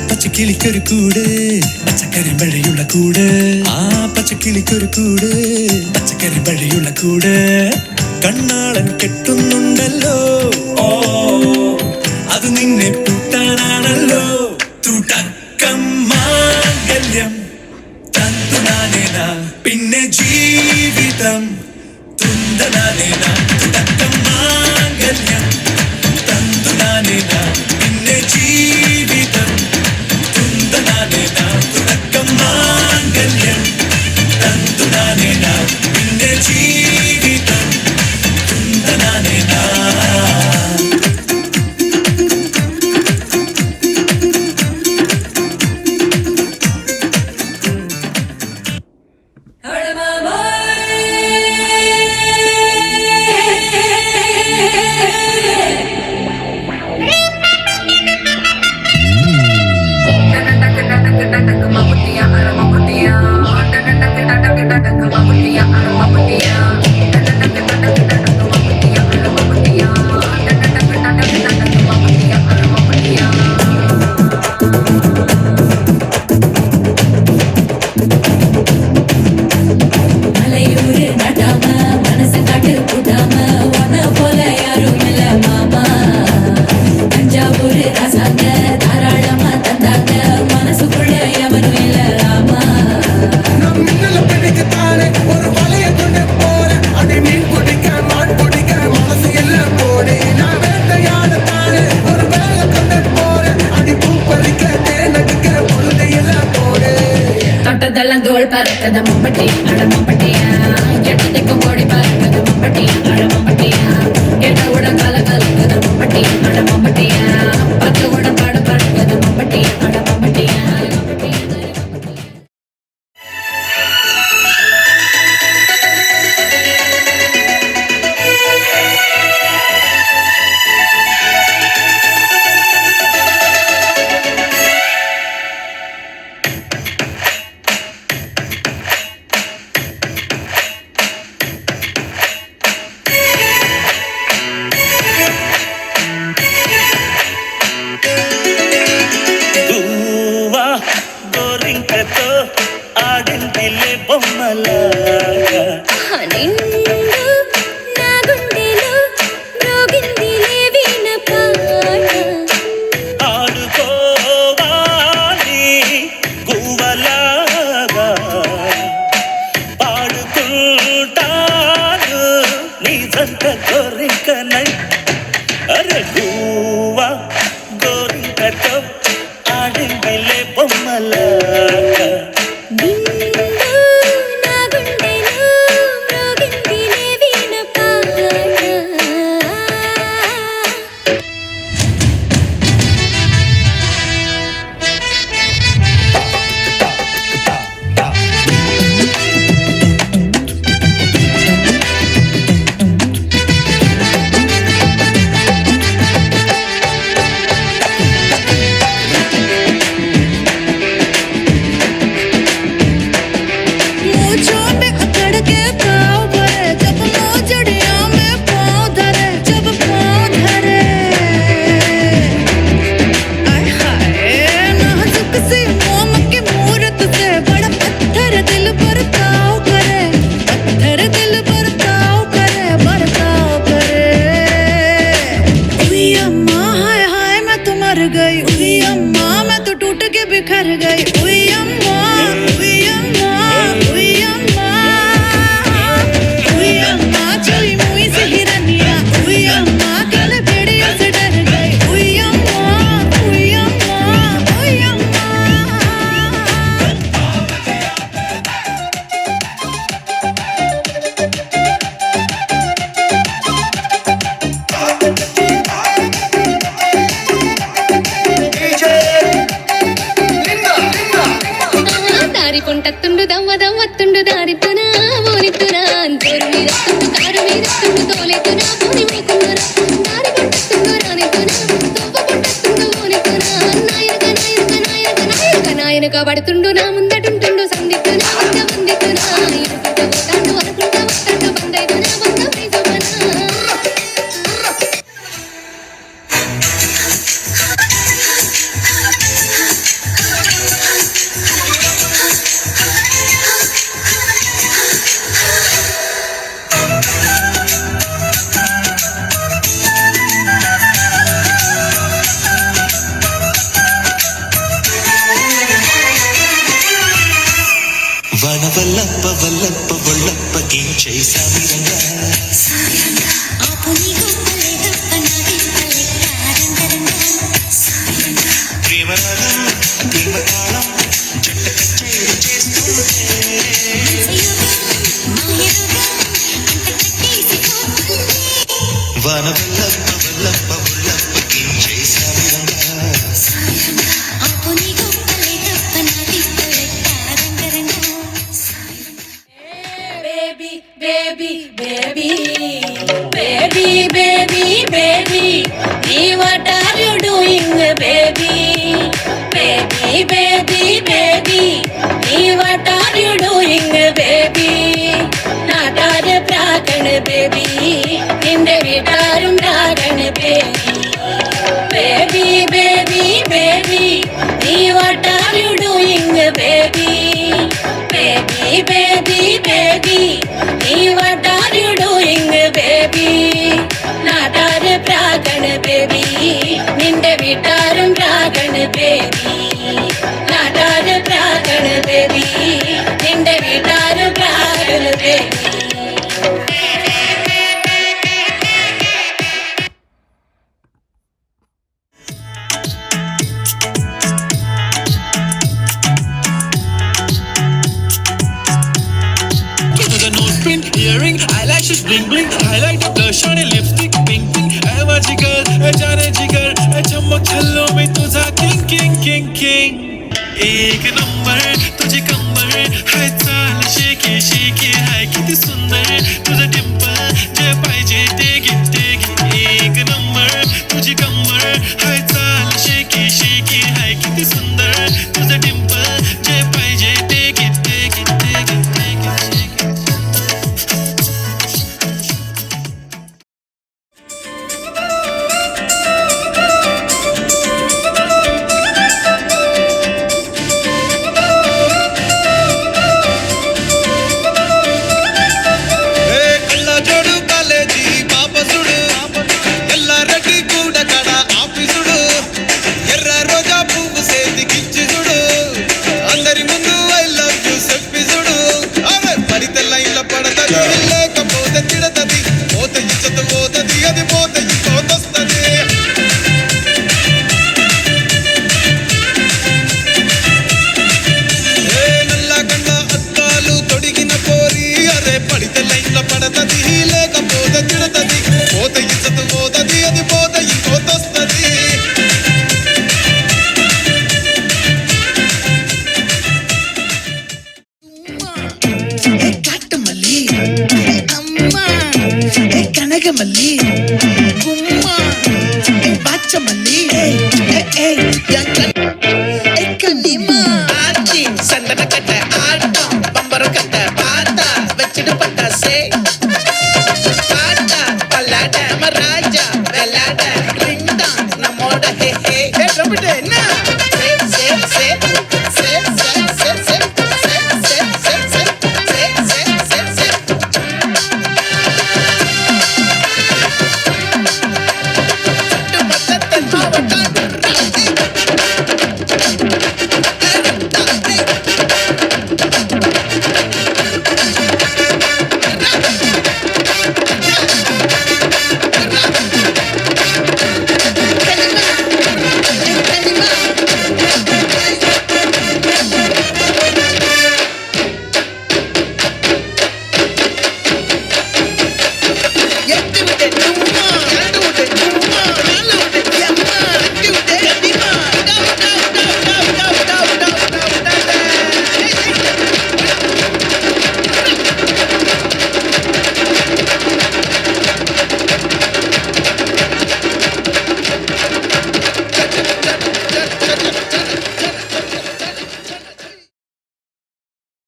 പച്ചക്കിളിക്കൊരു കൂട് പച്ചക്കറി മഴയുള്ള കൂട് ആ പച്ചക്കിളിക്കൊരു കൂട് പച്ചക്കറി മഴയുള്ള കൂട് കണ്ണാളൻ കെട്ടുന്നുണ്ടല്ലോ ഓ അത് നിന്നെ പൂട്ടാനാണല്ലോ തുടക്കം മാംഗല്യം തന്തുനാനേന പിന്നെ ജീവിതം തുന്തനാനേന തുടക്കം മാംഗല്യം തന്തുനാനേന പിന്നെ ജീവിതം തുടക്കം മാംഗല്യം തന്തുനാനേന പിന്നെ ജീവിതം തുന്തനാനേന தோல் பறக்கத முப்பட்டி அடமப்பட்டியா எட்டத்தைக்கும் கோடி பறக்கத முப்பட்டி அடமப்பட்டியா எட்ட உடன் கால கலக்கத முப்பட்டி அடமப்பட்டியா பத்து உடன் பாட பறக்கத முப்பட்டி அடமப்பட்டியா अरे गुवा गोरी कटो आड़े मिले बोमला बिखर गई उई अम्मा उई अम्मा उई अम्मा उई अम्मा चली मुई से हिरनिया उई अम्मा कल भेड़िया से डर गई उई अम्मा उई अम्मा उई अम्मा కుంటత్తుండు దవ్వ దవ్వత్తుండు దారితునా ఓలితునా అంతోరు మీదత్తుండు కారు మీదత్తుండు తోలితునా పోని మీకున్నారా దారి కుంటత్తుండు రానితునా తవ్వ కుంటత్తుండు ఓలితునా వెనుక పడుతుండు నా ముందటుంటుండు సందిట్టు నా వంద వందిట్టు నా ఇరుకుంటూ పోతాండు అనుకుంటా వస్తాండు బందైదు నా వంద పైసమనా వన వల్లప్ప వల్లప్ప వల్లప్ప ఏం చేశామి రంగా ప్రేమరాగం ప్రేమతాళం జంట కచేరి చేస్తుంటే వన వల్లప్ప వల్లప్ప వల్లప్ప ఏం చేశామి Ranga baby, baby, baby, baby, baby, baby, what are you doing, baby, baby, baby, baby, what are you doing, baby, naatare prakan baby, inde vitarum prakan baby, baby, baby, baby, what are you doing, baby, baby, baby, baby, what are you doing, baby, naatare prakan baby, ninde vitarum prakan baby, naatare prakan baby, ninde vitarum prakan baby. Earring, eyelashes bling bling, highlighter, blush on a lipstick, pink pink. I'm a jigger, a jane jigger, a चमक छल्लों में तुझा king king king king. एक number तुझे कमर है चाल shaky shaky है कितनी सुंदर तुझा डिंपल जे पाहिजे टेगी टेगी. एक नंबर तुझे कमर है चाल शेकी शेकी है कितनी सुंदर तुझा डिंपल जे पाहिजे टेगी टेगी टेगी टेगी टेगी. కనకమల్లి గుమ్మ బాచమల్లి